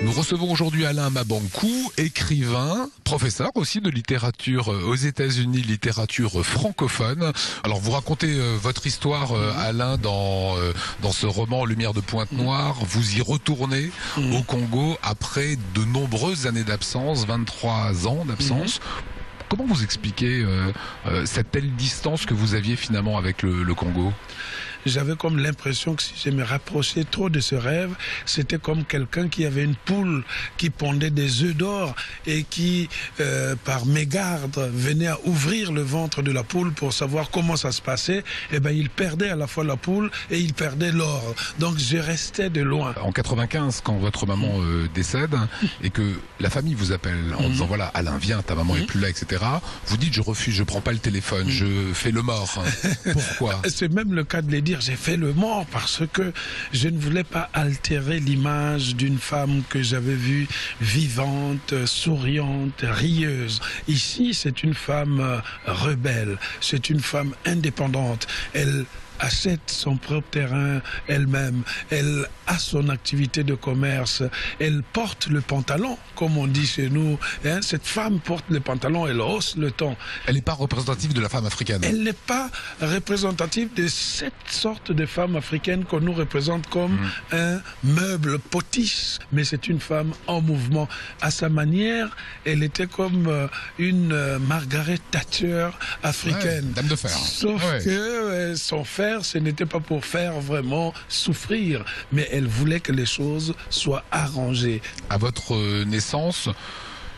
Nous recevons aujourd'hui Alain Mabankou, écrivain, professeur aussi de littérature aux États-Unis, littérature francophone. Alors vous racontez votre histoire, Alain, dans ce roman Lumière de Pointe-Noire. Vous y retournez au Congo après de nombreuses années d'absence, 23 ans d'absence. Comment vous expliquez cette telle distance que vous aviez finalement avec le Congo ? J'avais comme l'impression que si je me rapprochais trop de ce rêve, c'était comme quelqu'un qui avait une poule qui pondait des œufs d'or et qui, par mégarde, venait à ouvrir le ventre de la poule pour savoir comment ça se passait. Et ben, il perdait à la fois la poule et il perdait l'or. Donc je restais de loin. En 95, quand votre maman décède et que la famille vous appelle en disant voilà, Alain, viens, ta maman est plus là, etc. Vous dites je refuse, je prends pas le téléphone, je fais le mort. Pourquoi ? C'est même le cas de les dire. J'ai fait le mort parce que je ne voulais pas altérer l'image d'une femme que j'avais vue vivante, souriante, rieuse. Ici, c'est une femme rebelle, c'est une femme indépendante. Elle achète son propre terrain elle-même, elle a son activité de commerce, elle porte le pantalon, comme on dit chez nous. Hein, cette femme porte le pantalon, elle hausse le ton. Elle n'est pas représentative de la femme africaine. Elle n'est pas représentative de cette sorte de femme africaine qu'on nous représente comme un meuble potiche. Mais c'est une femme en mouvement. À sa manière, elle était comme une Margaret Thatcher africaine. Ouais, dame de fer. Sauf que son fer, ce n'était pas pour faire vraiment souffrir, mais elle voulait que les choses soient arrangées. À votre naissance,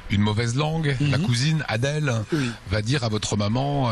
une mauvaise langue, la cousine Adèle va dire à votre maman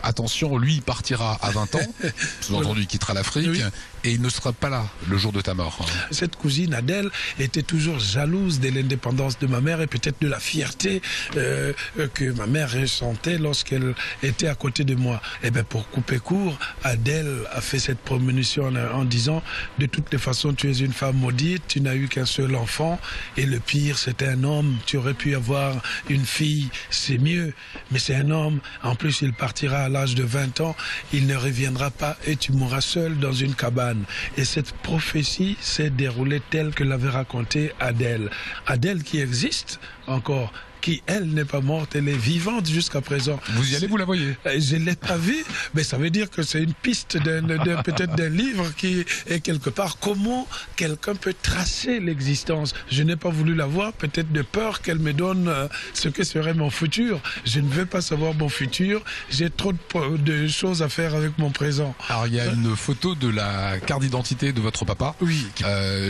attention, lui il partira à 20 ans, sous-entendu il quittera l'Afrique, et il ne sera pas là le jour de ta mort. Cette cousine Adèle était toujours jalouse de l'indépendance de ma mère et peut-être de la fierté que ma mère ressentait lorsqu'elle était à côté de moi. Et bien pour couper court, Adèle a fait cette promunition en disant de toutes les façons tu es une femme maudite, tu n'as eu qu'un seul enfant et le pire c'était un homme, tu aurais pu avoir une fille, c'est mieux, mais c'est un homme, en plus il partira à l'âge de 20 ans, il ne reviendra pas et tu mourras seul dans une cabane. Et cette prophétie s'est déroulée telle que l'avait racontée Adèle. Adèle qui existe encore, qui, elle, n'est pas morte, elle est vivante jusqu'à présent. Vous y allez, vous la voyez? Je ne l'ai pas vue, mais ça veut dire que c'est une piste peut-être d'un livre qui est quelque part. Comment quelqu'un peut tracer l'existence? Je n'ai pas voulu la voir, peut-être de peur qu'elle me donne ce que serait mon futur. Je ne veux pas savoir mon futur, j'ai trop de choses à faire avec mon présent. Alors, il y a une photo de la carte d'identité de votre papa. Oui.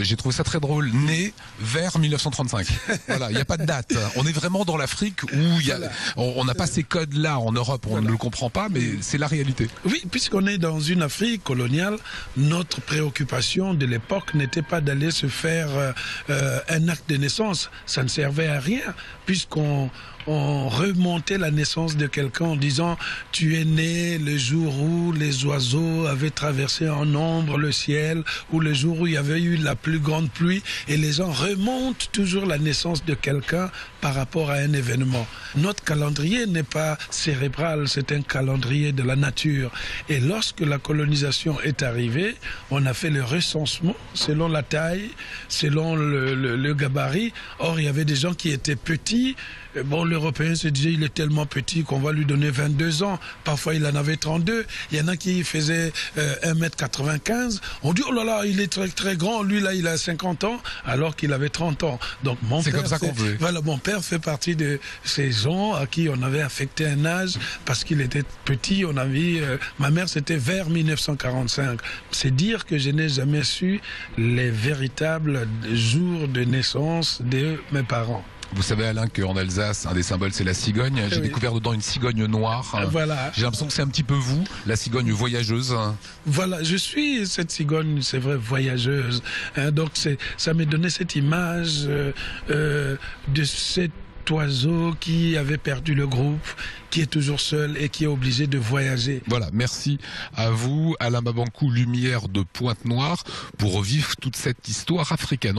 J'ai trouvé ça très drôle. Né vers 1935. Voilà, il n'y a pas de date. On est vraiment dans l'Afrique où on n'a pas ces codes-là en Europe, on ne le comprend pas, mais c'est la réalité. Oui, puisqu'on est dans une Afrique coloniale, notre préoccupation de l'époque n'était pas d'aller se faire un acte de naissance. Ça ne servait à rien, puisqu'on remontait la naissance de quelqu'un en disant « Tu es né le jour où les oiseaux avaient traversé en nombre le ciel, ou le jour où il y avait eu la plus grande pluie ». Et les gens remontent toujours la naissance de quelqu'un par rapport à un événement. Notre calendrier n'est pas cérébral, c'est un calendrier de la nature. Et lorsque la colonisation est arrivée, on a fait le recensement selon la taille, selon le gabarit. Or, il y avait des gens qui étaient petits. Bon, l'Européen se disait il est tellement petit qu'on va lui donner 22 ans. Parfois, il en avait 32. Il y en a qui faisaient 1m95. On dit, oh là là, il est très très grand. Lui, là, il a 50 ans, alors qu'il avait 30 ans. Donc, c'est comme ça qu'on veut. Voilà, mon père fait partie de ces gens à qui on avait affecté un âge parce qu'il était petit. On avait, ma mère, c'était vers 1945. C'est dire que je n'ai jamais su les véritables jours de naissance de mes parents. Vous savez, Alain, qu'en Alsace, un des symboles, c'est la cigogne. J'ai découvert dedans une cigogne noire. Voilà. J'ai l'impression que c'est un petit peu vous, la cigogne voyageuse. Voilà, je suis cette cigogne, c'est vrai, voyageuse. Donc, ça m'a donné cette image de cet oiseau qui avait perdu le groupe, qui est toujours seul et qui est obligé de voyager. Voilà, merci à vous, Alain Mabankou, Lumière de Pointe-Noire, pour revivre toute cette histoire africaine.